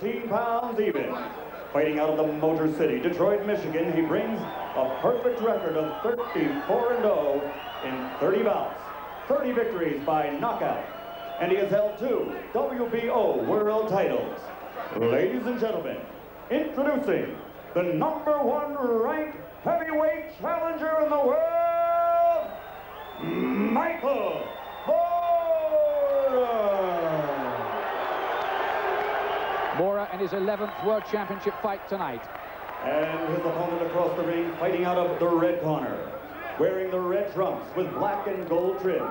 14 pounds even. Fighting out of the Motor City, Detroit, Michigan, he brings a perfect record of 34-0 in 30 bouts, 30 victories by knockout, and he has held 2 WBO world titles. Ladies and gentlemen, introducing the #1 ranked heavyweight challenger in the world, Michael Murrer in his 11th World Championship fight tonight. And his opponent across the ring, fighting out of the red corner, wearing the red trunks with black and gold trim.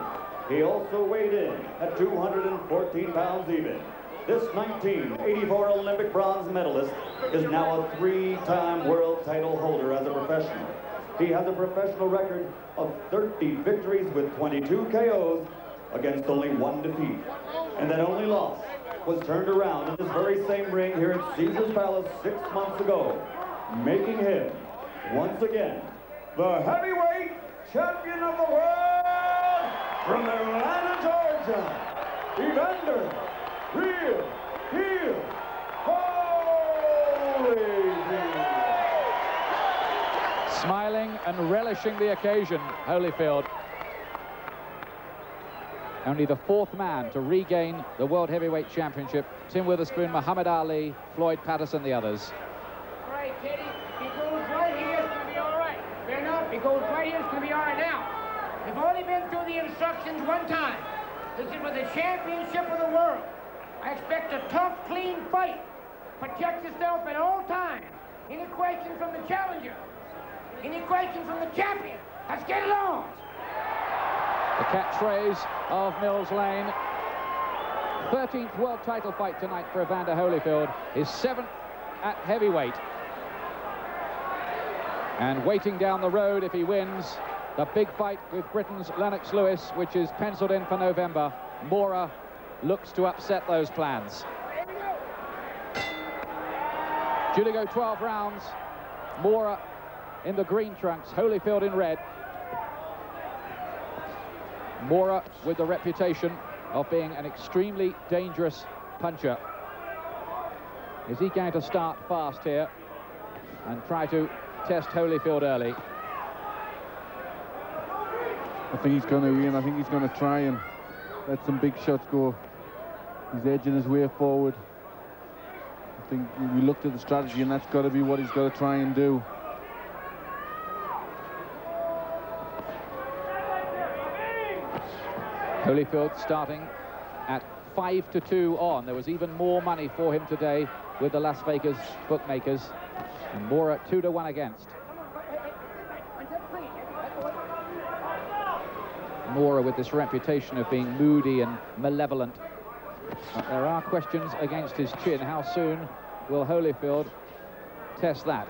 He also weighed in at 214 pounds even. This 1984 Olympic bronze medalist is now a 3-time world title holder as a professional. He has a professional record of 30 victories with 22 KOs against only 1 defeat. And that only loss was turned around in this very same ring here at Caesar's Palace 6 months ago, making him, once again, the heavyweight champion of the world from Atlanta, Georgia, Evander Holyfield. Smiling and relishing the occasion, Holyfield. Only the 4th man to regain the World Heavyweight Championship. Tim Witherspoon, Muhammad Ali, Floyd Patterson, the others. All right, Teddy, if he goes right here, it's going to be all right. Fair enough, if he goes right here, it's going to be all right now. We've only been through the instructions 1 time. This is for the championship of the world. I expect a tough, clean fight. Protect yourself at all times. Any questions from the challenger? Any questions from the champion? Let's get it on. The catchphrase of Mills Lane. 13th world title fight tonight for Evander Holyfield. His 7th at heavyweight. And waiting down the road if he wins, the big fight with Britain's Lennox Lewis, which is penciled in for November. Murrer looks to upset those plans. Due to go 12 rounds. Murrer in the green trunks, Holyfield in red. Murrer with the reputation of being an extremely dangerous puncher. Is he going to start fast here and try to test Holyfield early? I think he's going to win. I think he's going to try and let some big shots go. He's edging his way forward. I think we looked at the strategy, and that's got to be what he's got to try and do. Holyfield starting at 5-2 on. There was even more money for him today with the Las Vegas bookmakers. And Murrer 2-1 against. Murrer with this reputation of being moody and malevolent. But there are questions against his chin. How soon will Holyfield test that?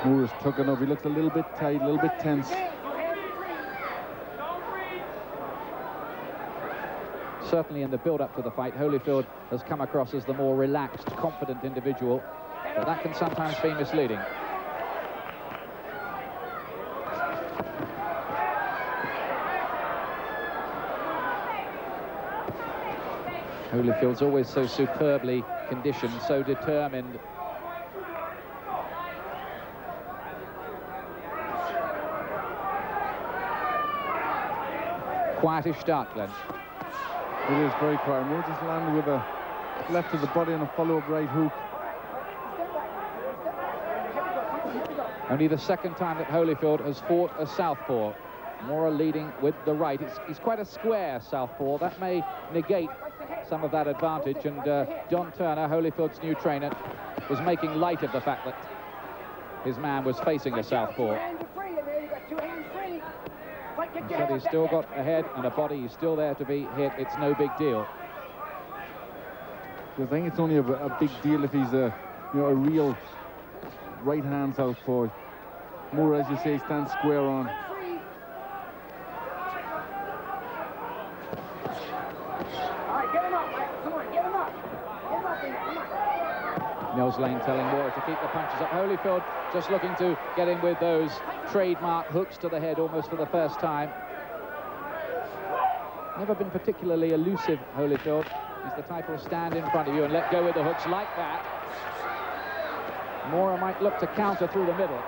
Murrer's tucking up. He looks a little bit tight, a little bit tense. Certainly in the build-up to the fight, Holyfield has come across as the more relaxed, confident individual, but that can sometimes be misleading. Holyfield's always so superbly conditioned, so determined. Quietish start, Glenn. It is very quiet. Murrer just landed with a left of the body and a follow-up right hook. Only the 2nd time that Holyfield has fought a southpaw. Murrer leading with the right. He's quite a square southpaw. That may negate some of that advantage. And Don Turner, Holyfield's new trainer, was making light of the fact that his man was facing a southpaw. He said he's still got a head and a body. He's still there to be hit. It's no big deal. I think it's only a big deal if he's a real right-hand southpaw. Murrer, as you say, stands square on. All right, get him up, Michael. Come on, get him up. Get him up in there. Come on. Mills Lane telling Mura to keep the punches up. Holyfield just looking to get in with those trademark hooks to the head almost for the first time. Never been particularly elusive, Holyfield. He's the type who'll stand in front of you and let go with the hooks like that. Mura might look to counter through the middle.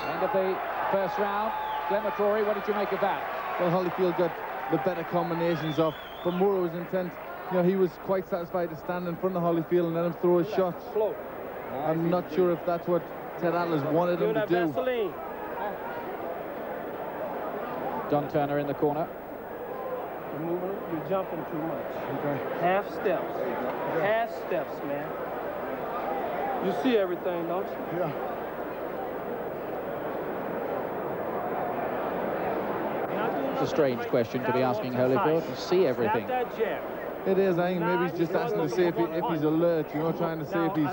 End of the first round. Clementary, what did you make of that? Well, Holyfield got the better combinations off, but Mura was intent. You know, he was quite satisfied to stand in front of Holyfield and let him throw his shots. I'm not sure if that's what Ted Atlas wanted him to do. Don Turner in the corner. You're moving, you're jumping too much. Okay. Half steps. Half steps, man. You see everything, don't you? Yeah. It's a strange question to be asking Holyfield. You see everything. It is. I think maybe he's just asking to see if he's alert, you know, trying to see if he's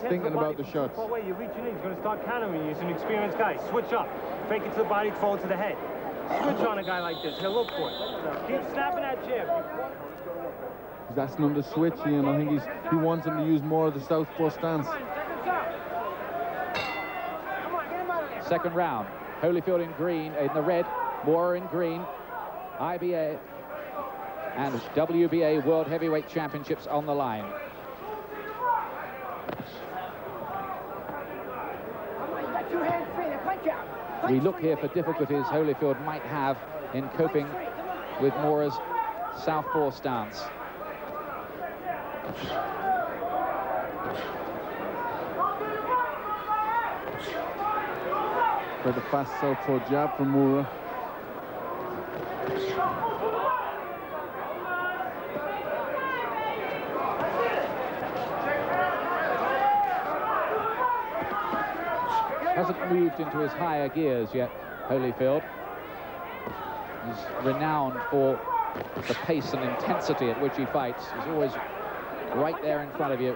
thinking about the shots. You're reaching in, he's going to start countering you. He's an experienced guy. Switch up. Fake it to the body, throw it to the head. Switch on a guy like this. He'll look for it. Keep snapping that jab. He's asking him to switch, and I think he wants him to use more of the southpaw stance. Second round. Holyfield in green, in the red. Mura in green. IBA and WBA World Heavyweight Championships on the line. We look here for difficulties Holyfield might have in coping with Mura's southpaw stance. For the fast southpaw jab from Mura. Hasn't moved into his higher gears yet, Holyfield. He's renowned for the pace and intensity at which he fights. He's always right there in front of you.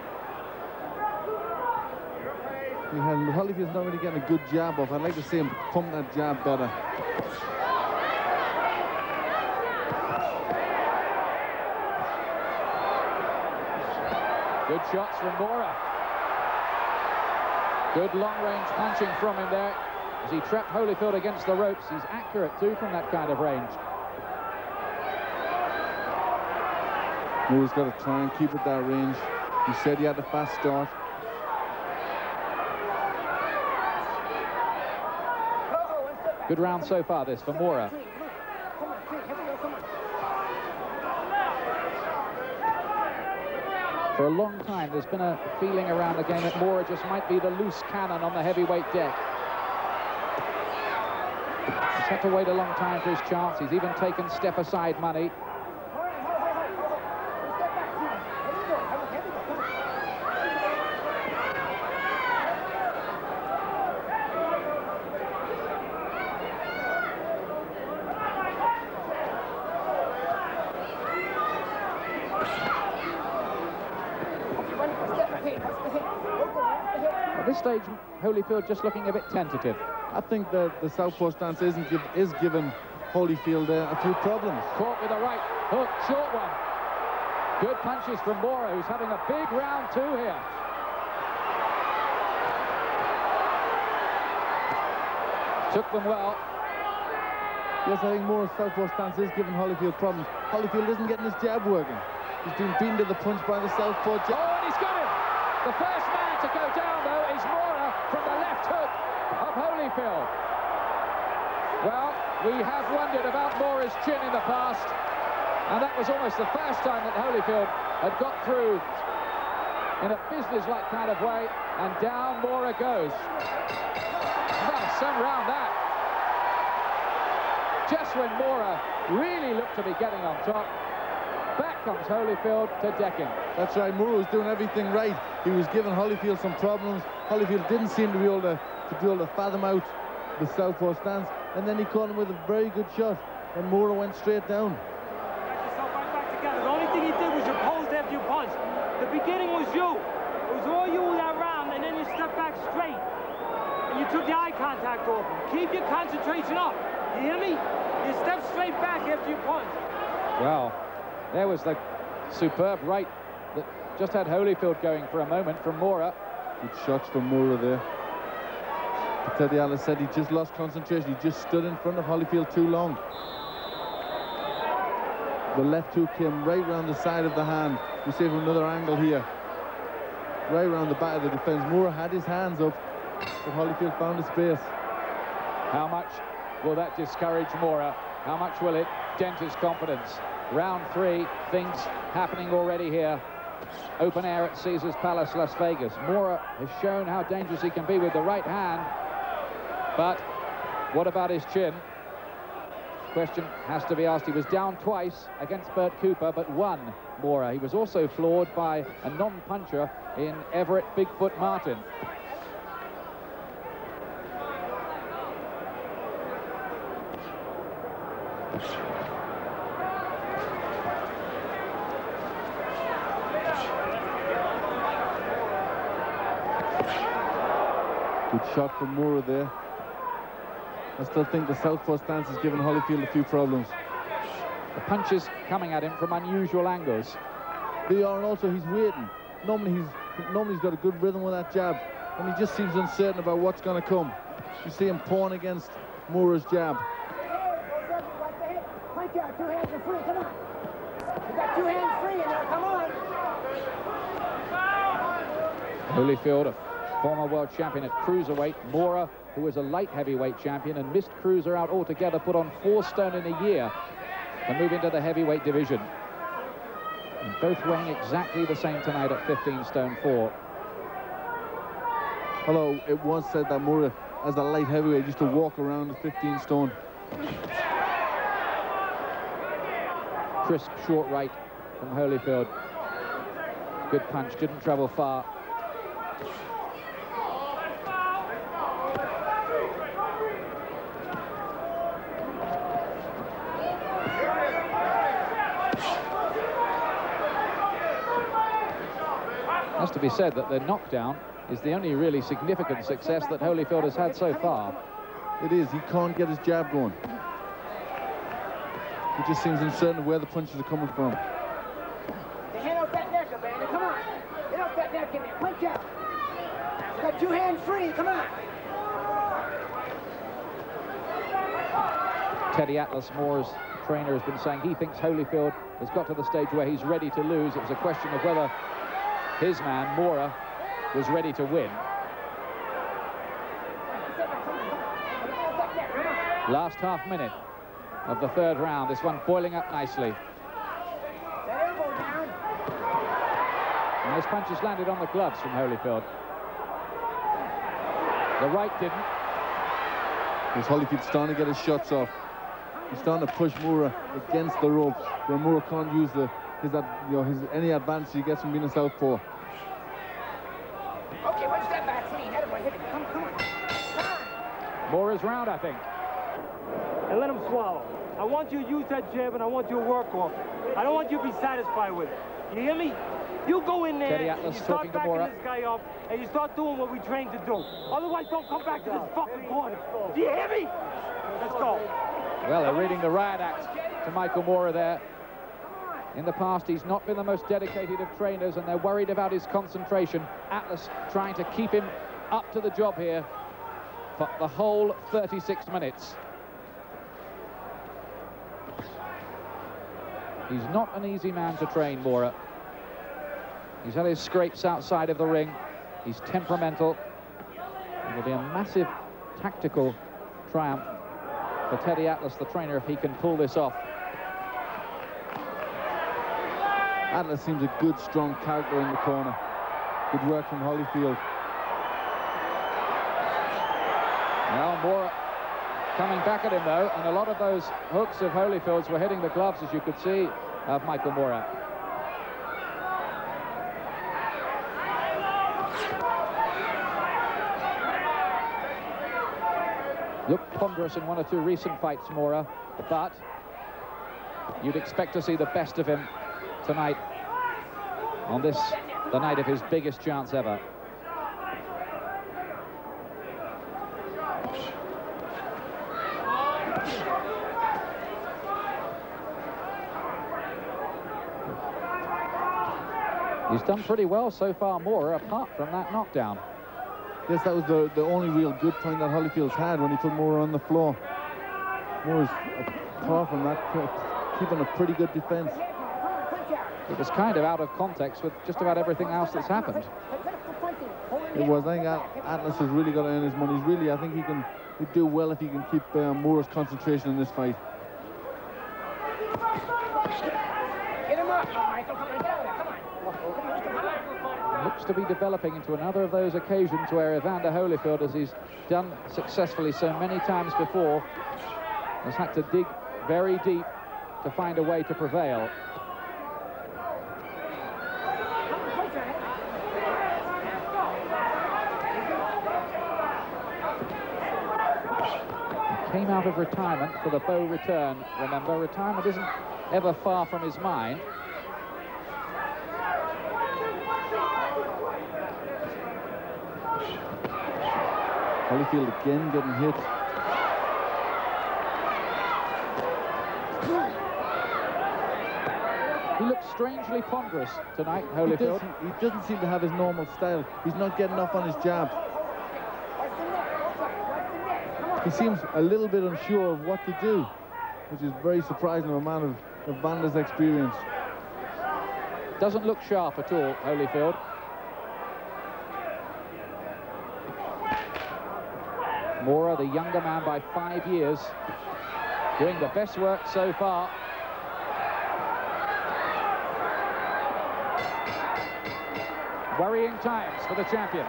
Holyfield's not really getting a good jab off. I'd like to see him pump that jab better. Good shots from Mura. Good long-range punching from him there as he trapped Holyfield against the ropes. He's accurate, too, from that kind of range. Mura's got to try and keep it that range. He said he had a fast start. Good round so far, this, for Mura. For a long time, there's been a feeling around the game that Mura just might be the loose cannon on the heavyweight deck. He's had to wait a long time for his chance. He's even taken step-aside money. At this stage, Holyfield just looking a bit tentative. I think the southpaw stance is giving Holyfield a few problems. Caught with a right hook, short one. Good punches from Mura, who's having a big round two here. Took them well. Yes, I think Mura's southpaw stance is giving Holyfield problems. Holyfield isn't getting his jab working. He's been beaten to the punch by the southpaw jab. Oh, and he's got him! The first man to go down, though, is Mura from the left hook of Holyfield. Well, we have wondered about Mura's chin in the past, and that was almost the first time that Holyfield had got through in a business-like kind of way, and down Mura goes. Well, some round that. Just when Mura really looked to be getting on top, back comes Holyfield to deck him. That's right, Mura was doing everything right. He was giving Holyfield some problems. Holyfield didn't seem to be able to fathom out the southpaw stance, and then he caught him with a very good shot, and Mura went straight down. Got yourself right back together. The only thing he did was you posed after you punched. The beginning was you. It was all you that round, and then you stepped back straight, and you took the eye contact off him. Keep your concentration up. You hear me? You step straight back after you punch. Well, there was the superb right that just had Holyfield going for a moment from Murrer. Good shots from Murrer there. But Teddy Atlas said he just lost concentration. He just stood in front of Holyfield too long. The left hook came right round the side of the hand. We see from another angle here. Right around the back of the defence. Murrer had his hands up, but Holyfield found a space. How much will that discourage Murrer? How much will it dent his confidence? Round 3, things happening already here. Open air at Caesars Palace, Las Vegas. Murrer has shown how dangerous he can be with the right hand. But what about his chin? Question has to be asked. He was down twice against Bert Cooper, but won Murrer. He was also floored by a non-puncher in Everett Bigfoot Martin. Good shot from Murrer there. I still think the southpaw stance has given Holyfield a few problems. The punches coming at him from unusual angles. They are, and also he's waiting. Normally he's got a good rhythm with that jab, and he just seems uncertain about what's going to come. You see him pawing against Murrer's jab. Punch out, 2 hands are free, come on. You got 2 hands free in there, come on. Holyfield, a former world champion at cruiserweight. Murrer, who was a light heavyweight champion and missed cruiser out altogether, put on 4 stone in a year to move into the heavyweight division. And both weighing exactly the same tonight at 15 stone 4. Although it was said that Murrer, as a light heavyweight, used to walk around at 15 stone. Crisp short right from Holyfield. Good punch, didn't travel far. Has to be said that the knockdown is the only really significant success that Holyfield has had so far. It is. He can't get his jab going. He just seems uncertain of where the punches are coming from. Hey, hand off that neck, Evander, come on. Get off that neck in there, punch out. You got 2 hands free, come on. Teddy Atlas, Moore's trainer, has been saying he thinks Holyfield has got to the stage where he's ready to lose. It was a question of whether his man, Murrer, was ready to win. Last half minute of the 3rd round. This one boiling up nicely. That elbow down. And those punches landed on the gloves from Holyfield. The right didn't. Because Holyfield's starting to get his shots off. He's starting to push Murrer against the ropes, where Murrer can't use any advantage he gets from being a southpaw. Okay, one step back, clean. Everybody hit it. Come on. Murrer's round, I think. And let him swallow. I want you to use that jab, and I want you to work off it. I don't want you to be satisfied with it. You hear me? You go in there, and you start backing this guy up, and you start doing what we trained to do. Otherwise, don't come back to this fucking corner. Do you hear me? Let's go. Well, they're reading the riot act to Michael Murrer there. In the past, he's not been the most dedicated of trainers, and they're worried about his concentration. Atlas trying to keep him up to the job here for the whole 36 minutes. He's not an easy man to train, Murrer. He's had his scrapes outside of the ring. He's temperamental. It'll be a massive tactical triumph for Teddy Atlas, the trainer, if he can pull this off. Atlas seems a good, strong character in the corner. Good work from Holyfield. Now Murrer coming back at him, though, and a lot of those hooks of Holyfield's were hitting the gloves, as you could see, of Michael Murrer. Looked ponderous in 1 or 2 recent fights, Murrer, but you'd expect to see the best of him tonight on this, the night of his biggest chance ever. He's done pretty well so far, Murrer, apart from that knockdown. Yes, that was the only real good point that Holyfield's had when he put Murrer on the floor. Murrer's, apart from that, keeping a pretty good defense. It was kind of out of context with just about everything else that's happened. It was. I think Atlas has really got to earn his money. I think he'd do well if he can keep Murrer's concentration in this fight. Get him up, Michael. Come on, get out. Come on. Looks to be developing into another of those occasions where Evander Holyfield, as he's done successfully so many times before, has had to dig very deep to find a way to prevail. Came out of retirement for the Bow return. Remember, retirement isn't ever far from his mind. Holyfield again getting hit. He looks strangely ponderous tonight, Holyfield. He doesn't seem to have his normal style. He's not getting off on his jab. He seems a little bit unsure of what to do, which is very surprising of a man of Evander's experience. Doesn't look sharp at all, Holyfield. Murrer, the younger man by 5 years, doing the best work so far. Worrying times for the champion.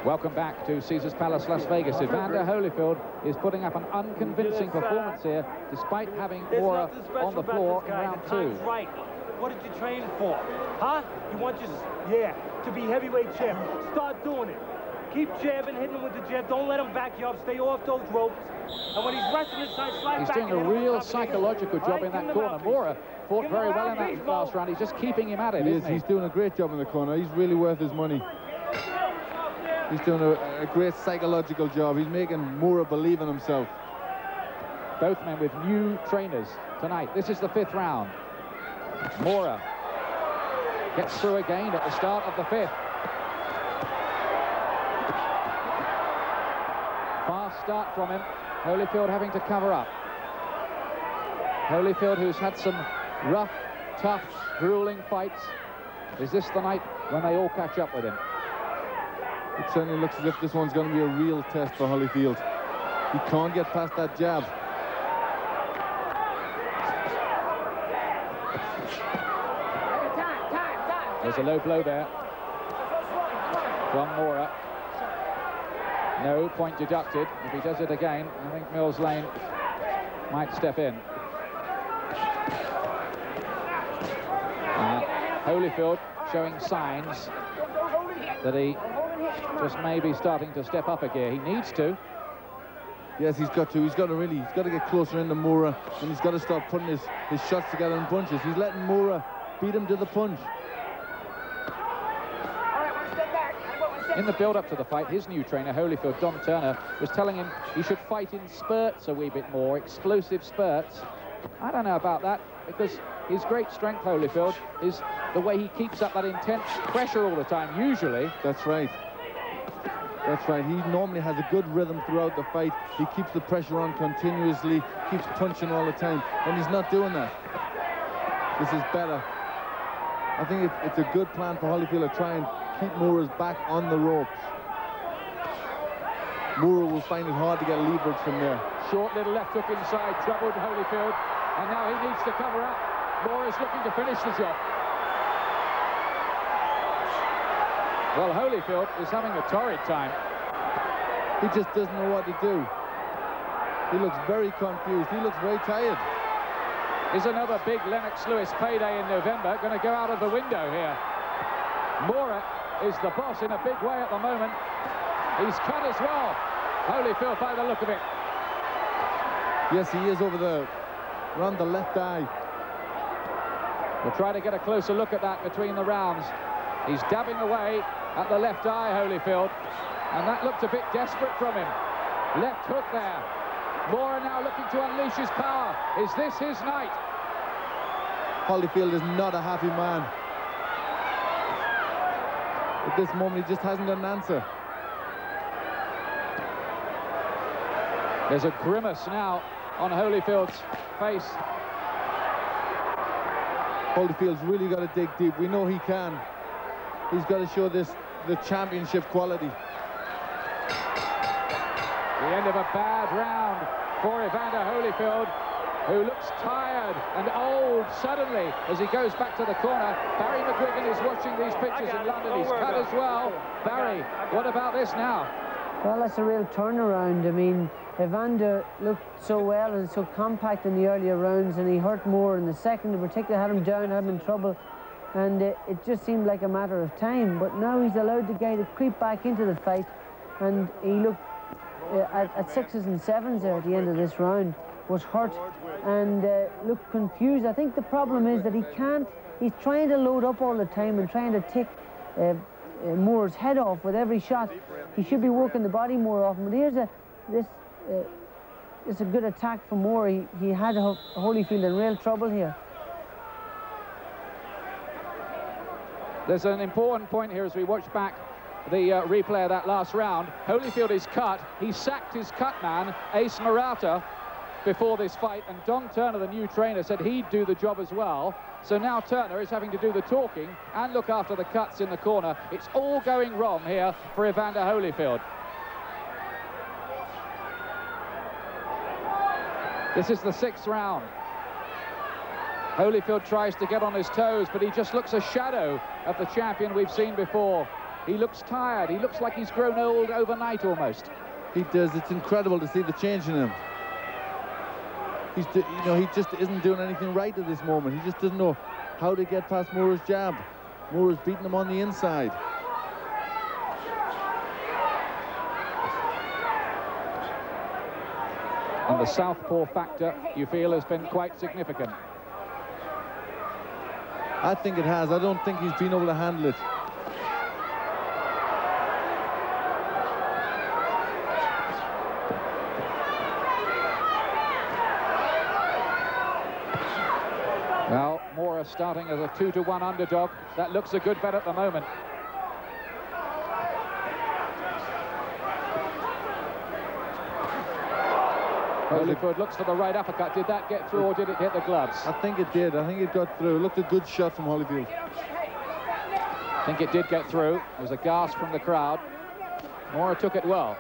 Welcome back to Caesars Palace, Las Vegas. Evander Holyfield is putting up an unconvincing performance here, despite having Murrer on the floor in round 2. Right. What did you train for? Huh? You want to be heavyweight champ. Start doing it. Keep jabbing, hitting him with the jab. Don't let him back you up. Stay off those ropes. And when he's resting inside, slide he's back. He's doing a real psychological job in that corner. Murrer fought very well in that last round. He's just keeping him at it, isn't he? He's doing a great job in the corner. He's really worth his money. He's doing a great psychological job. He's making Murrer believe in himself. Both men with new trainers tonight. This is the 5th round. Murrer gets through again at the start of the 5th. Fast start from him. Holyfield having to cover up. Holyfield, who's had some rough, tough, grueling fights. Is this the night when they all catch up with him? It certainly looks as if this one's going to be a real test for Holyfield. He can't get past that jab. There's a low blow there from Murrer. No point deducted. If he does it again, I think Mills Lane might step in. Holyfield showing signs that he just may be starting to step up a gear. He needs to. Yes, he's got to. He's got to get closer into Murrer, and he's got to start putting his shots together in punches. He's letting Murrer beat him to the punch. In the build-up to the fight, his new trainer, Holyfield, Don Turner, was telling him he should fight in spurts a wee bit more, explosive spurts. I don't know about that, because his great strength, Holyfield, is the way he keeps up that intense pressure all the time, usually. That's right. That's right. He normally has a good rhythm throughout the fight. He keeps the pressure on continuously, keeps punching all the time, and he's not doing that. This is better. I think it's a good plan for Holyfield to try and keep Murrer's back on the ropes. Murrer will find it hard to get leverage from there. Short little left hook inside, troubled Holyfield, and now he needs to cover up. Murrer's looking to finish the job. Well, Holyfield is having a torrid time. He just doesn't know what to do. He looks very confused. He looks very tired. Is another big Lennox Lewis payday in November going to go out of the window here? Murrer is the boss in a big way at the moment. He's cut as well. Holyfield by the look of it. Yes, he is over there, around the left eye. We'll try to get a closer look at that between the rounds. He's dabbing away at the left eye, Holyfield, and that looked a bit desperate from him. Left hook there. Murrer now looking to unleash his power. Is this his night? Holyfield is not a happy man. At this moment, he just hasn't got an answer. There's a grimace now on Holyfield's face. Holyfield's really got to dig deep. We know he can. He's got to show the championship quality. The end of a bad round for Evander Holyfield, who looks tired and old suddenly as he goes back to the corner. Barry McGuigan is watching these pictures in London. He's cut as well. Barry, what about this now? Well, that's a real turnaround. I mean, Evander looked so well and so compact in the earlier rounds, and he hurt more in the second in particular, had him down, had him in trouble, and it just seemed like a matter of time. But now he's allowed the guy to creep back into the fight, and he looked at 6s and 7s there at the end of this round, was hurt and looked confused. I think the problem is that he's trying to load up all the time and trying to take Murer's head off with every shot. He should be working the body more often, but here's it's a good attack from Murer. He had Holyfield in real trouble here. There's an important point here as we watch back the replay of that last round. Holyfield is cut. He sacked his cut man, Ace Murata, before this fight, and Don Turner, the new trainer, said he'd do the job as well. So now Turner is having to do the talking and look after the cuts in the corner. It's all going wrong here for Evander Holyfield. This is the 6th round. Holyfield tries to get on his toes, but he just looks a shadow of the champion we've seen before. He looks tired. He looks like he's grown old overnight almost. He does. It's incredible to see the change in him. He just isn't doing anything right at this moment. He just doesn't know how to get past Murer's jab. Murer's beating him on the inside. And the southpaw factor, you feel, has been quite significant. I think it has. I don't think he's been able to handle it. Well, Murer starting as a 2-to-1 underdog. That looks a good bet at the moment. Holyfield looks for the right uppercut. Did that get through or did it hit the gloves? I think it did. I think it got through. It looked a good shot from Holyfield. I think it did get through. There was a gasp from the crowd. Murer took it well.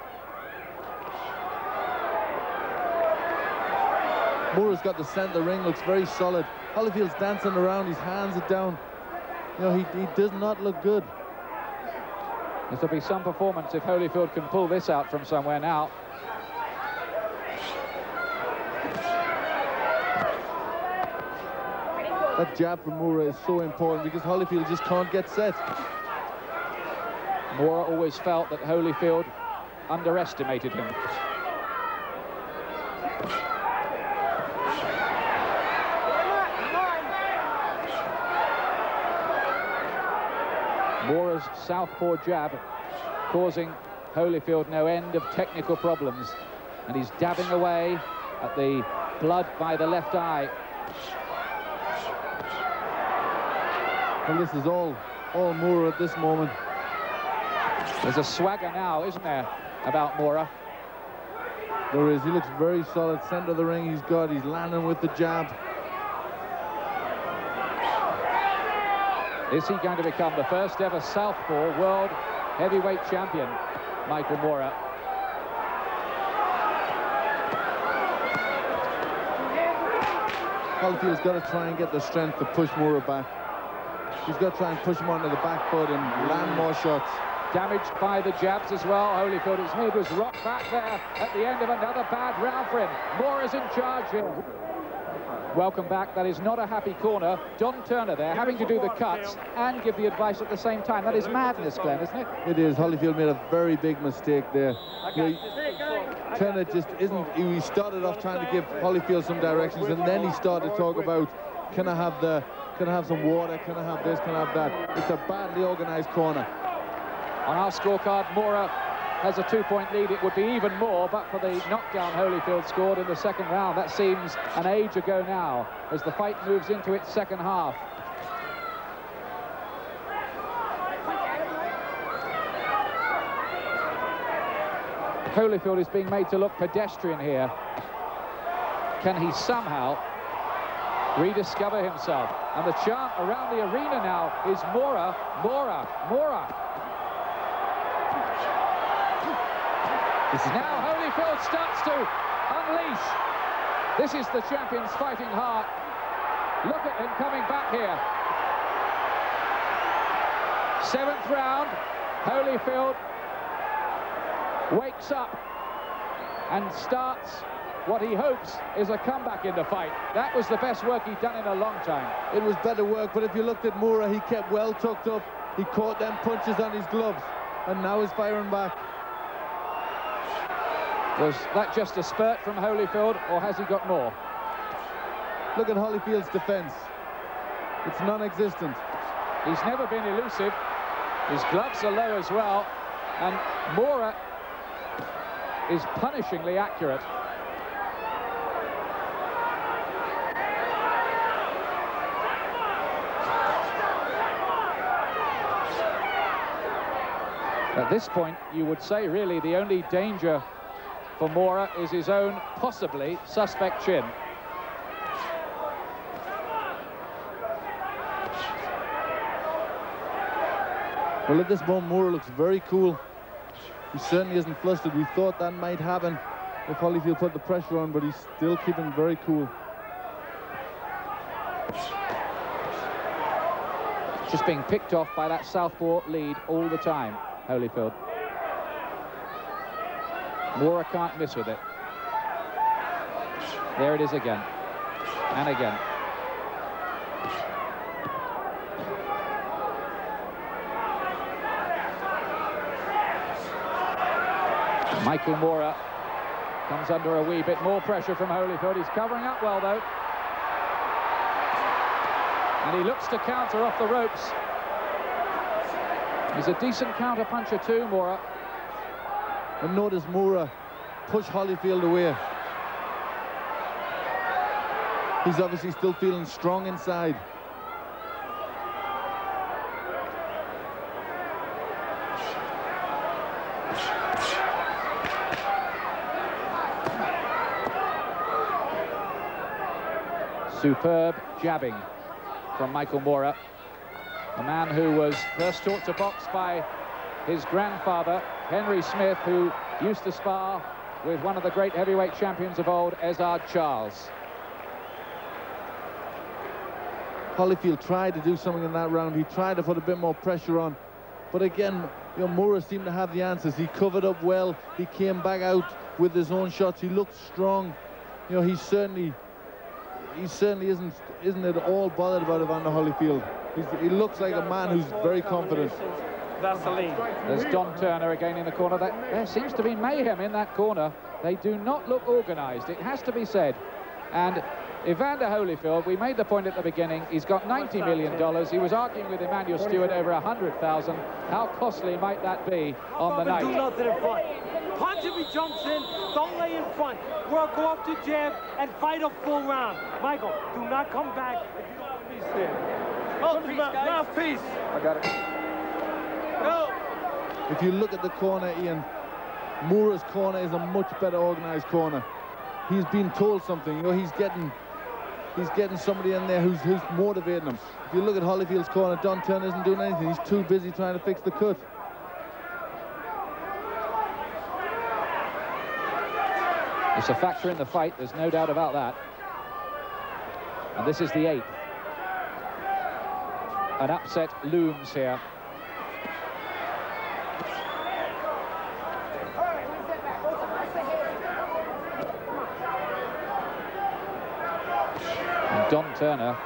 Murer's got the center ring, looks very solid. Holyfield's dancing around, his hands are down. You know, he does not look good. This will be some performance if Holyfield can pull this out from somewhere now. That jab from Murer is so important because Holyfield just can't get set. Murer always felt that Holyfield underestimated him. Murer's southpaw jab causing Holyfield no end of technical problems, and he's dabbing away at the blood by the left eye. And this is all Murer at this moment. There's a swagger now, isn't there, about Murer? There is. He looks very solid. Center of the ring he's landing with the jab. Is he going to become the first ever southpaw world heavyweight champion, Michael Murer? Holyfield's got to try and get the strength to push Murer back. He's got to try and push him onto the back foot and land more shots. Damaged by the jabs as well. Holyfield's head was rocked back there at the end of another bad round for him. Murer's in charge here. Welcome back. That is not a happy corner. Don Turner there having to do the cuts and give the advice at the same time. That is madness, Glenn, isn't it? It is. Holyfield made a very big mistake there. Turner just isn't. He started off trying to give Holyfield some directions, and then he started to talk about, can I have some water? Can I have this? Can I have that? It's a badly organized corner. On our scorecard, Murer has a 2-point lead. It would be even more, but for the knockdown Holyfield scored in the second round. That seems an age ago now, as the fight moves into its second half. Holyfield is being made to look pedestrian here. Can he somehow rediscover himself? And the chant around the arena now is Mura, Mura, Mura. Now Holyfield starts to unleash. This is the champion's fighting heart. Look at him coming back here. 7th round, Holyfield wakes up and starts what he hopes is a comeback in the fight. That was the best work he'd done in a long time. It was better work, but if you looked at Mura, he kept well tucked up. He caught them punches on his gloves, and now he's firing back. Was that just a spurt from Holyfield, or has he got more? Look at Holyfield's defense. It's non-existent. He's never been elusive. His gloves are low as well, and Mura is punishingly accurate. At this point, you would say, really, the only danger for Mura is his own, possibly, suspect chin. Well, at this moment, Mura looks very cool. He certainly isn't flustered. We thought that might happen if Holyfield put the pressure on, but he's still keeping very cool. Just being picked off by that southpaw lead all the time, Holyfield. Mura can't miss with it. There it is again. And again. Michael Mura comes under a wee bit more pressure from Holyfield. He's covering up well, though. And he looks to counter off the ropes. He's a decent counter puncher too, Mura. And notice Mura push Holyfield away. He's obviously still feeling strong inside. Superb jabbing from Michael Mura, a man who was first taught to box by his grandfather, Henry Smith, who used to spar with one of the great heavyweight champions of old, Ezard Charles. Holyfield tried to do something in that round. He tried to put a bit more pressure on. But again, you know, Mura seemed to have the answers. He covered up well. He came back out with his own shots. He looked strong. You know, he certainly isn't at all bothered about Evander Holyfield. He looks like a man who's very confident. That's the lead. There's Don Turner again in the corner. There seems to be mayhem in that corner. They do not look organised, it has to be said. And Evander Holyfield, we made the point at the beginning, he's got $90 million. He was arguing with Emmanuel Stewart over 100,000. How costly might that be on the night? Do nothing in front. Punch if he jumps in, don't lay in front. Work, go up to jab and fight a full round. Michael, do not come back if you don't want to be there. Mouthpiece. I got it. Go. If you look at the corner, Ian, Mura's corner is a much better organised corner. He's been told something. You know, he's getting somebody in there who's motivating him. If you look at Holyfield's corner, Don Turner isn't doing anything. He's too busy trying to fix the cut. It's a factor in the fight, there's no doubt about that. And this is the 8th. An upset looms here. And Don Turner,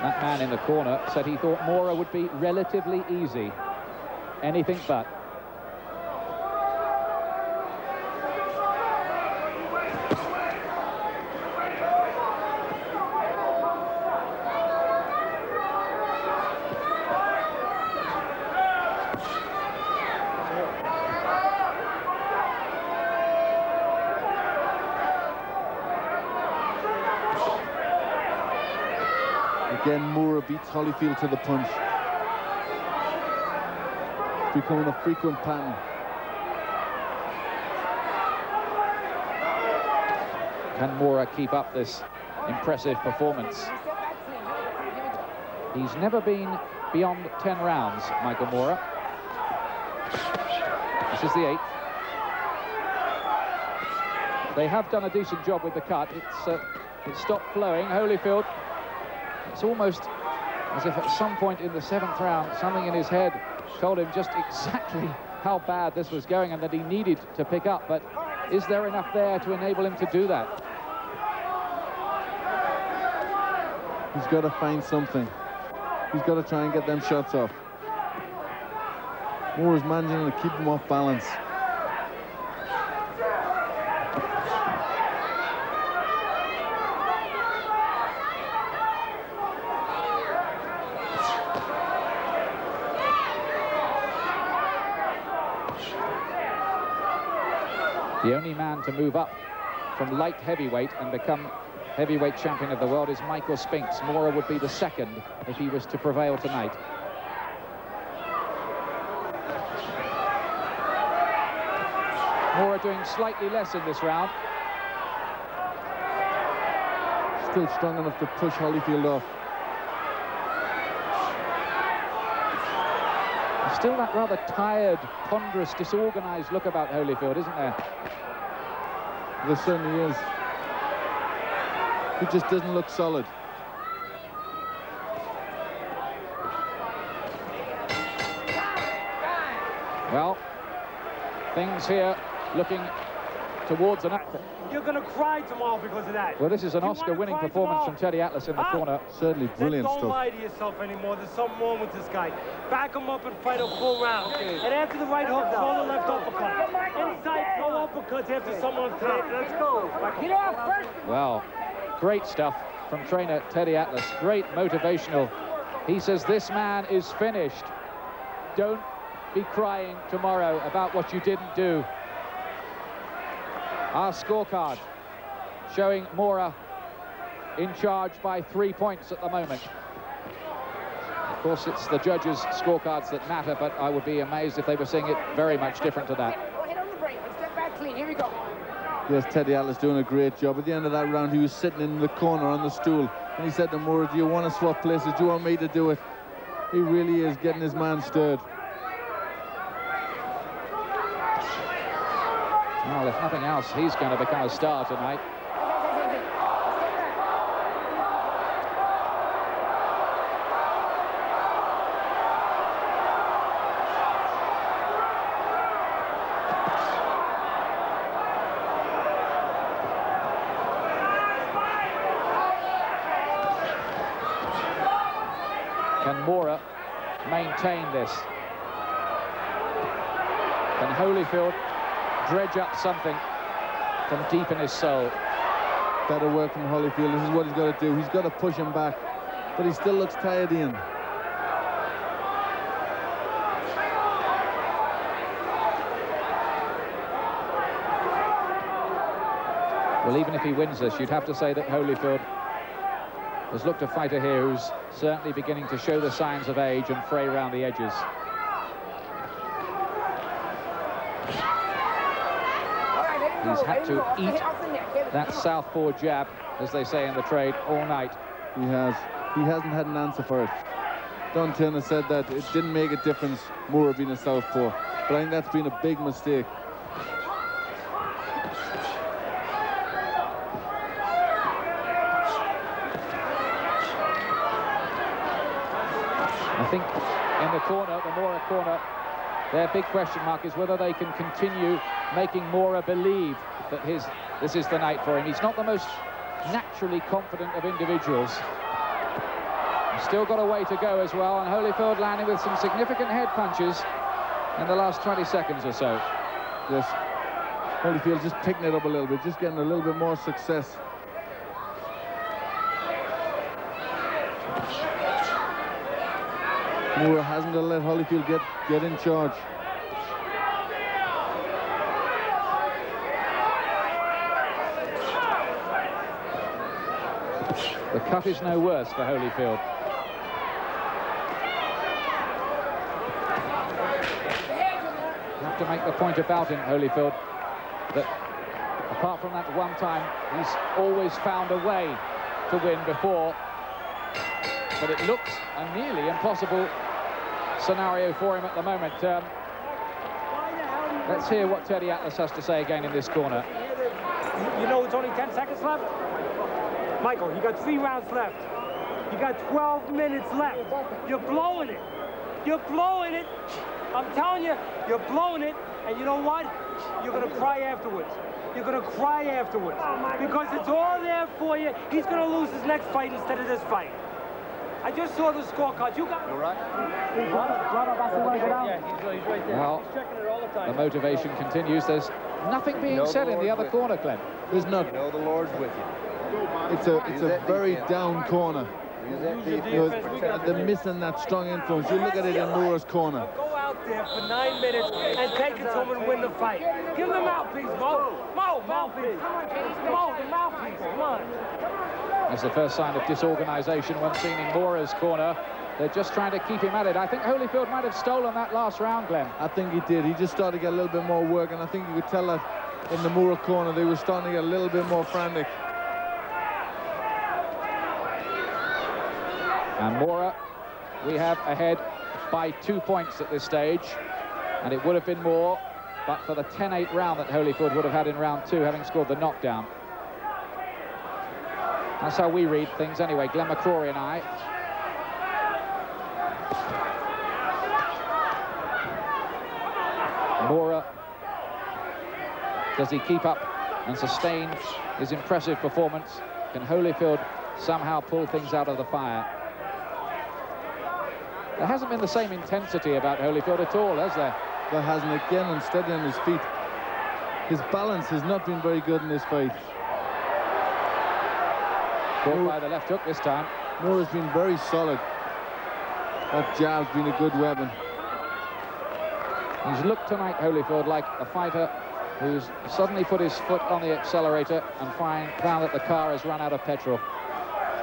that man in the corner, said he thought Mura would be relatively easy. Anything but. Again, Murrer beats Holyfield to the punch. It's becoming a frequent pattern. Can Murrer keep up this impressive performance? He's never been beyond 10 rounds, Michael Murrer. This is the 8th. They have done a decent job with the cut. It's stopped flowing. Holyfield, it's almost as if at some point in the 7th round, something in his head told him just exactly how bad this was going and that he needed to pick up. But is there enough there to enable him to do that? He's got to find something. He's got to try and get them shots off. Murrer's managing to keep him off balance. The only man to move up from light heavyweight and become heavyweight champion of the world is Michael Spinks. Murrer would be the second if he was to prevail tonight. Murrer doing slightly less in this round. Still strong enough to push Holyfield off. Still that rather tired, ponderous, disorganized look about Holyfield, isn't there? There certainly is. He just doesn't look solid. Well, things here looking towards an... You're going to cry tomorrow because of that. Well, this is an Oscar-winning performance from Teddy Atlas in the corner. Certainly brilliant stuff. Don't lie to yourself anymore. There's something wrong with this guy. Back him up and fight a full round. Okay. And after the right hook, throw the left uppercut. Inside, throw uppercuts after someone top. Let's go. Well, great stuff from trainer Teddy Atlas. Great motivational. He says this man is finished. Don't be crying tomorrow about what you didn't do. Our scorecard showing Murrer in charge by 3 points at the moment. Of course, it's the judges' scorecards that matter, but I would be amazed if they were seeing it very much different to that. Go ahead on the break. Let's step back clean. Here we go. Yes, Teddy Atlas doing a great job. At the end of that round, he was sitting in the corner on the stool, and he said to Murrer, do you want to swap places? Do you want me to do it? He really is getting his man stirred. Well, if nothing else, he's going to become a star tonight. Can Murrer maintain this? Can Holyfield dredge up something from deep in his soul? Better work from Holyfield. This is what he's got to do. He's got to push him back, but he still looks tired, Ian. Well, even if he wins this, you'd have to say that Holyfield has looked a fighter here who's certainly beginning to show the signs of age and fray around the edges. He's had to eat that southpaw jab, as they say in the trade, all night. He has. He hasn't had an answer for it. Don Turner said that it didn't make a difference, Murrer being a southpaw. But I think that's been a big mistake. I think in the corner, the Murrer corner, their big question mark is whether they can continue making Murrer believe that this is the night for him. He's not the most naturally confident of individuals. He's still got a way to go as well, and Holyfield landing with some significant head punches in the last 20 seconds or so. Yes, Holyfield just picking it up a little bit, just getting a little bit more success. Murrer hasn't let Holyfield get in charge. The cut is no worse for Holyfield. You have to make the point about him, Holyfield, that apart from that one time, he's always found a way to win before. But it looks a nearly impossible scenario for him at the moment. Let's hear what Teddy Atlas has to say again in this corner. You know it's only 10 seconds left? Michael, you got 3 rounds left. You got 12 minutes left. You're blowing it. You're blowing it. I'm telling you, you're blowing it. And you know what? You're going to cry afterwards. You're going to cry afterwards. Because it's all there for you. He's going to lose his next fight instead of this fight. I just saw the scorecard. You got... You're right. Yeah, he's right there. Well, he's checking it all the time. the motivation continues. There's nothing being said in the other corner, Glenn. There's not. You know the Lord's with you. It's a very down corner. They're missing that strong influence. You look at it in Murer's corner. Go out there for 9 minutes and take it to him and win the fight. Give him the mouthpiece, Mo. Mo, mouthpiece. Mo, the mouthpiece. Come on. That's the first sign of disorganization when seen in Murer's corner. They're just trying to keep him at it. I think Holyfield might have stolen that last round, Glenn. I think he did. He just started to get a little bit more work, and I think you could tell that in the Murer corner they were starting to get a little bit more frantic. And Murer, we have ahead by 2 points at this stage, and it would have been more, but for the 10-8 round that Holyfield would have had in round 2, having scored the knockdown. That's how we read things anyway, Glenn McCrory and I. Murer, does he keep up and sustain his impressive performance? Can Holyfield somehow pull things out of the fire? There hasn't been the same intensity about Holyfield at all, has there? There hasn't. Again, unsteady on his feet. His balance has not been very good in this fight. Caught by the left hook this time. Murer's been very solid. That jab's been a good weapon. He's looked tonight, Holyfield, like a fighter who's suddenly put his foot on the accelerator and found that the car has run out of petrol.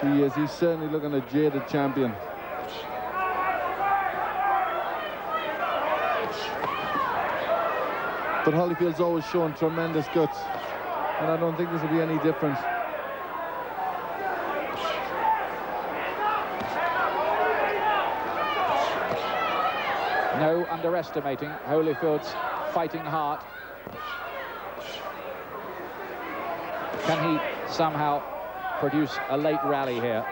He is. He's certainly looking a jaded champion. But Holyfield's always shown tremendous guts, and I don't think this will be any different. No underestimating Holyfield's fighting heart. Can he somehow produce a late rally here?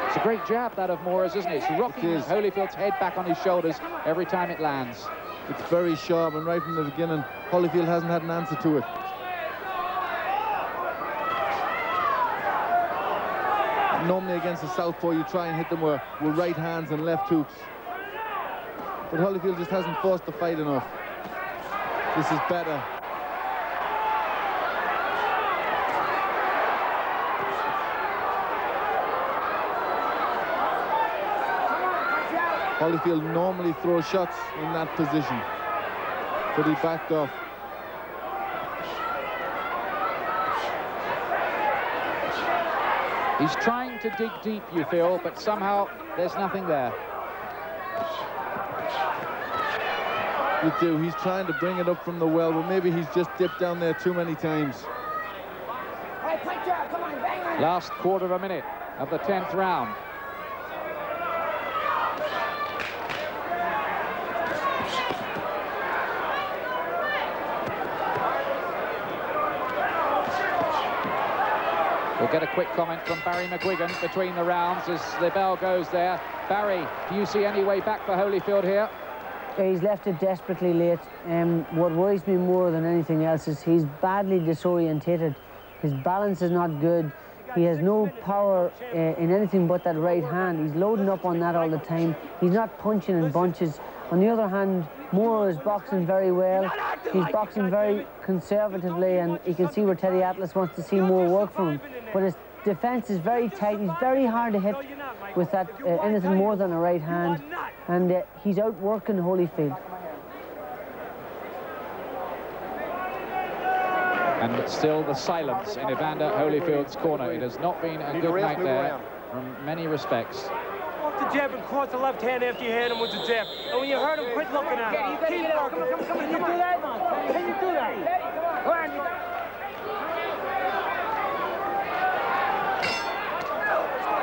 It's a great jab, that of Murer's, isn't it? It's rocking Holyfield's head back on his shoulders every time it lands. It's very sharp, and right from the beginning, Holyfield hasn't had an answer to it. Normally against a southpaw, you try and hit them with right hands and left hooks. But Holyfield just hasn't forced the fight enough. This is better. Holyfield normally throws shots in that position, but he backed off. He's trying to dig deep, you feel, but somehow there's nothing there. You do. He's trying to bring it up from the well, but maybe he's just dipped down there too many times. Last quarter of a minute of the 10th round. We'll get a quick comment from Barry McGuigan between the rounds as the bell goes there. Barry, do you see any way back for Holyfield here? He's left it desperately late. What worries me more than anything else is he's badly disorientated. His balance is not good. He has no power in anything but that right hand. He's loading up on that all the time. He's not punching in bunches. On the other hand, Murer is boxing very well. He's boxing very conservatively, and you can see where Teddy Atlas wants to see more work from him. But his defense is very tight. He's very hard to hit with that anything more than a right hand, and he's outworking Holyfield. And still the silence in Evander Holyfield's corner. It has not been a good night there from many respects. Off the jab and cross the left hand after you hit him with the jab. And when you hurt him, quit looking at him. Keep working. Can you do that? Can you do that?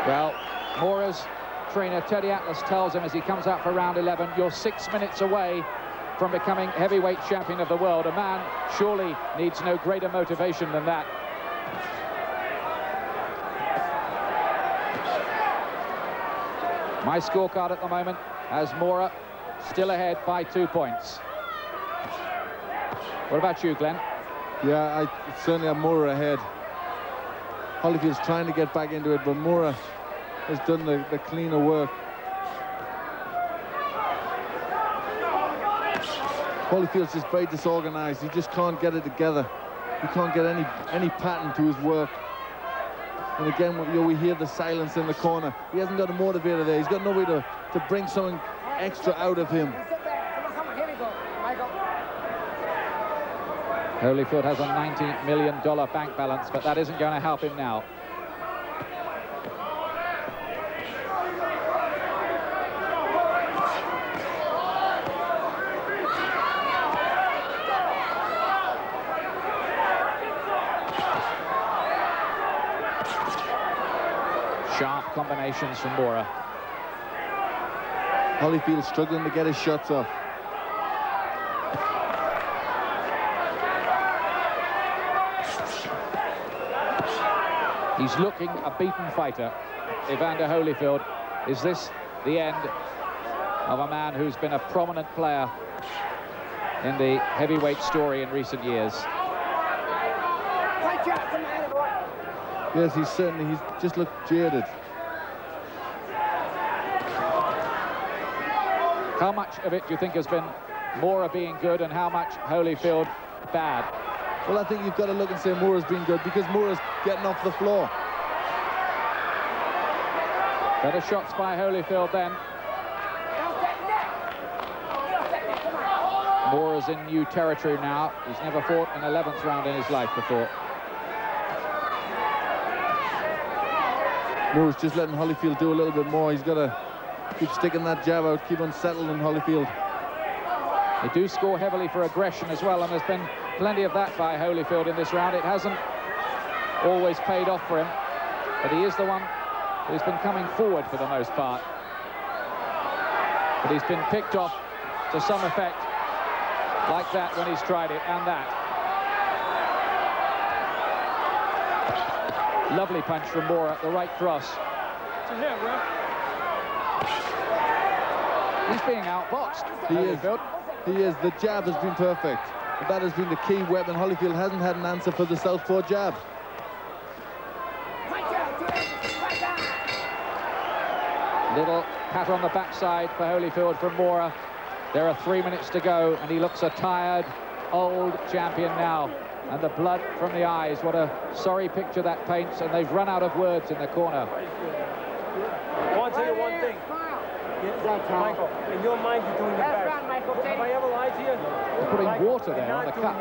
Well, Murer's trainer Teddy Atlas tells him as he comes out for round 11, you're 6 minutes away from becoming heavyweight champion of the world. A man surely needs no greater motivation than that. My scorecard at the moment has Murer still ahead by 2 points. What about you, Glenn? Yeah, I certainly have Murer ahead. Holyfield's trying to get back into it, but Murer has done the cleaner work. Holyfield's just very disorganized. He just can't get it together. He can't get any pattern to his work. And again, we hear the silence in the corner. He hasn't got a motivator there. He's got no way to bring something extra out of him. Holyfield has a $90 million bank balance, but that isn't going to help him now. Sharp combinations from Murer. Holyfield struggling to get his shots off. He's looking a beaten fighter, Evander Holyfield. Is this the end of a man who's been a prominent player in the heavyweight story in recent years? Yes, he's just looked jaded. How much of it do you think has been Murer being good and how much Holyfield bad? Well, I think you've got to look and say Murer's been good because Murer's getting off the floor. Better shots by Holyfield then. Murer's in new territory now. He's never fought an 11th round in his life before. Murer's just letting Holyfield do a little bit more. He's got to keep sticking that jab out, keep unsettled in Holyfield. They do score heavily for aggression as well, and there's been plenty of that by Holyfield in this round. It hasn't always paid off for him, but he is the one who's been coming forward for the most part. But he's been picked off to some effect, like that when he's tried it, and that. Lovely punch from Murer, the right cross. He's being outboxed. He is. The jab has been perfect. That has been the key weapon. Holyfield hasn't had an answer for the southpaw jab. Little pat on the backside for Holyfield from Murer. There are 3 minutes to go, and he looks a tired, old champion now. And the blood from the eyes. What a sorry picture that paints, and they've run out of words in the corner. I want to tell you one thing. Michael, in your mind, you're doing your best. Have I ever lied to you? They're putting water there on the cup.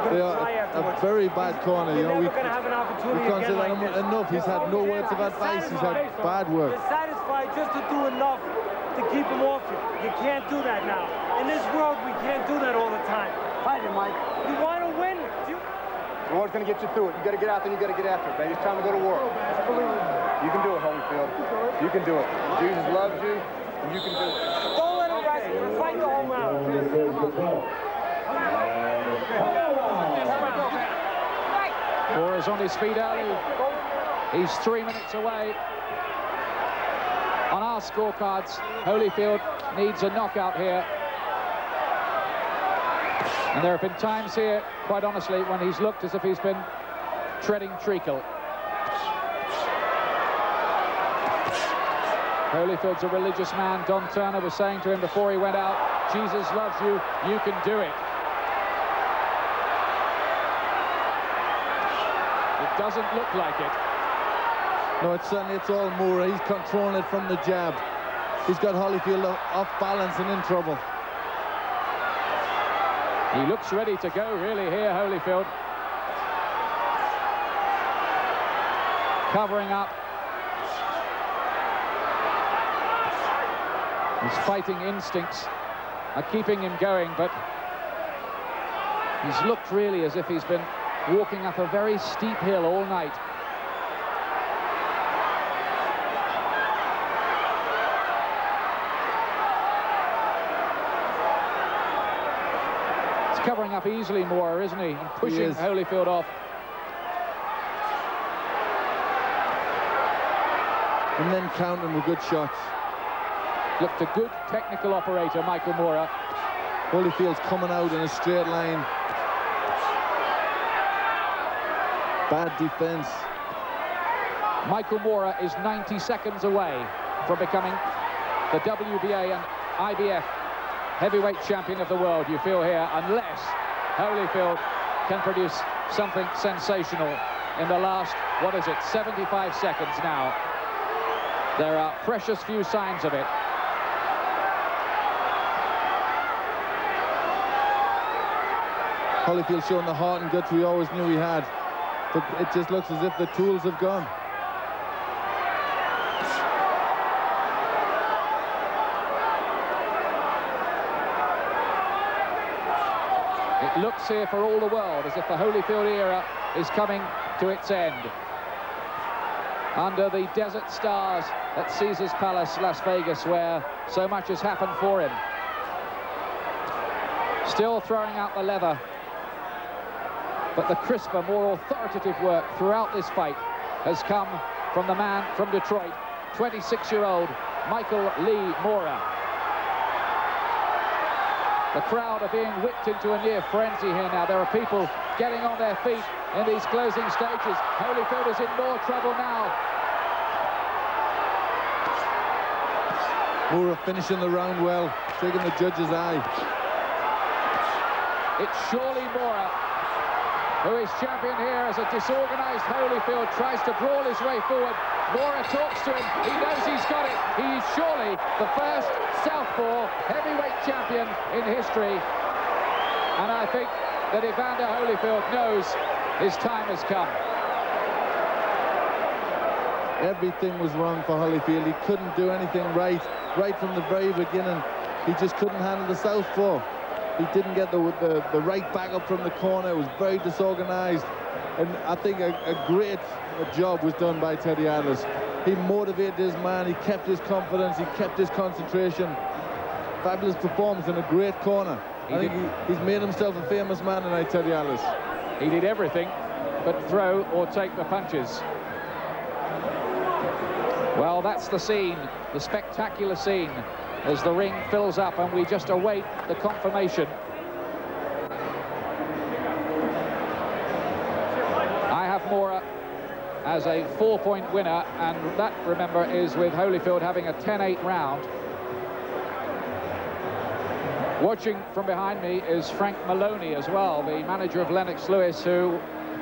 They are a very bad corner. You know, we can't say that enough. He's had no words of advice. He's had bad work. You're satisfied just to do enough to keep him off you. You can't do that now. In this world, we can't do that all the time. Fight it, Mike. You want to win? The Lord's going to get you through it. You got to get out there. You got to get after it, baby. It's time to go to war. You can do it, Holyfield. You can do it. Jesus loves you, and you can do it. Don't let him rest. Fight the whole round. Murer's on his feet early. He's 3 minutes away. On our scorecards, Holyfield needs a knockout here. And there have been times here, quite honestly, when he's looked as if he's been treading treacle. Holyfield's a religious man. Don Turner was saying to him before he went out, Jesus loves you, you can do it. It doesn't look like it. No, it's all Murer. He's controlling it from the jab. He's got Holyfield off balance and in trouble. He looks ready to go, really, here, Holyfield. covering up. His fighting instincts are keeping him going, but he's looked really as if he's been walking up a very steep hill all night. He's covering up easily, Murrer, isn't he? And pushing Holyfield off. And then counting with good shots. Looked a good technical operator, Michael Murrer. Holyfield's coming out in a straight line. Bad defense. Michael Murrer is 90 seconds away from becoming the WBA and IBF heavyweight champion of the world, you feel here, unless Holyfield can produce something sensational in the last, 75 seconds now. There are precious few signs of it. Holyfield showing the heart and guts we always knew he had, but it just looks as if the tools have gone. It looks here for all the world as if the Holyfield era is coming to its end. Under the desert stars at Caesars Palace, Las Vegas, where so much has happened for him. Still throwing out the leather. But the crisper, more authoritative work throughout this fight has come from the man from Detroit, 26-year-old Michael Lee Murrer. The crowd are being whipped into a near frenzy here now. There are people getting on their feet in these closing stages. Holyfield is in more trouble now. Murrer finishing the round well, taking the judge's eye. It's surely Murrer who is champion here as a disorganized Holyfield tries to brawl his way forward. Murrer talks to him. He knows he's got it. He's surely the first southpaw heavyweight champion in history. And I think that Evander Holyfield knows his time has come. Everything was wrong for Holyfield. He couldn't do anything right from the very beginning. He just couldn't handle the southpaw. He didn't get the right back up from the corner. It was very disorganized. And I think a great job was done by Teddy Atlas. He motivated his man. He kept his confidence. He kept his concentration. Fabulous performance in a great corner. I think he's made himself a famous man tonight, Teddy Atlas. He did everything but throw or take the punches. Well, that's the scene, the spectacular scene, as the ring fills up and we just await the confirmation. I have Murrer as a 4-point winner, and that, remember, is with Holyfield having a 10-8 round. Watching from behind me is Frank Maloney as well, the manager of Lennox Lewis, who,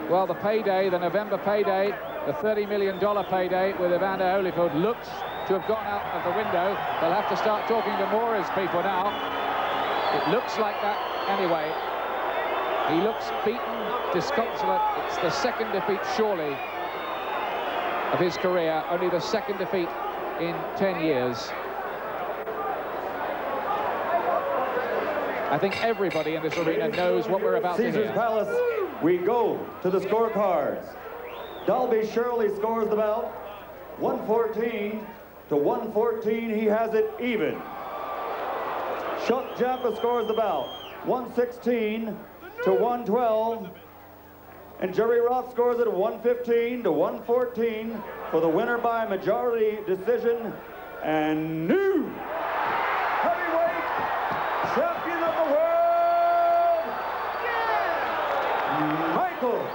well, the payday, the November payday, the $30 million payday with Evander Holyfield looks to have gone out of the window. They'll have to start talking to Murrer's people now. It looks like that anyway. He looks beaten, disconsolate. It's the second defeat, surely, of his career. Only the second defeat in 10 years. I think everybody in this arena knows what we're about to hear. Caesars Palace, we go to the scorecards. Dalby Shirley scores the bout 114 to 114. He has it even. Chuck Jappa scores the bout 116 to 112. And Jerry Roth scores it 115 to 114 for the winner by majority decision and new heavyweight champion of the world, Michael.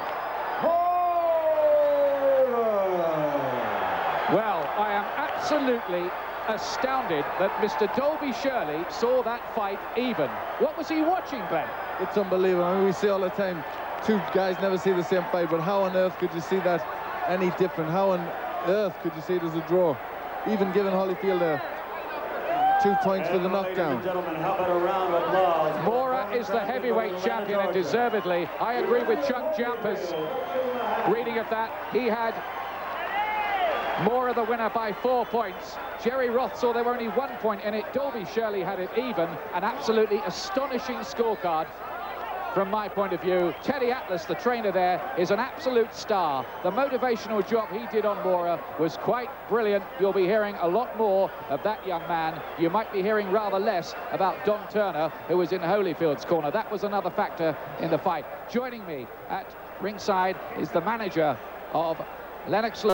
Well, I am absolutely astounded that Mr. Dalby Shirley saw that fight even. What was he watching, Glenn? It's unbelievable. I mean, we say all the time, two guys never see the same fight, but how on earth could you see that any different? How on earth could you see it as a draw? Even giving Holyfield 2 points for the knockdown. Ladies and gentlemen, how about a round of applause? Murrer is the heavyweight champion, and deservedly. I agree with Chuck Jampa's reading of that. He had Murrer the winner by 4 points. Jerry Roth saw there were only 1 point in it. Dolby Shirley had it even. An absolutely astonishing scorecard from my point of view. Teddy Atlas, the trainer there, is an absolute star. The motivational job he did on Murrer was quite brilliant. You'll be hearing a lot more of that young man. You might be hearing rather less about Don Turner, who was in Holyfield's corner. That was another factor in the fight. Joining me at ringside is the manager of Lennox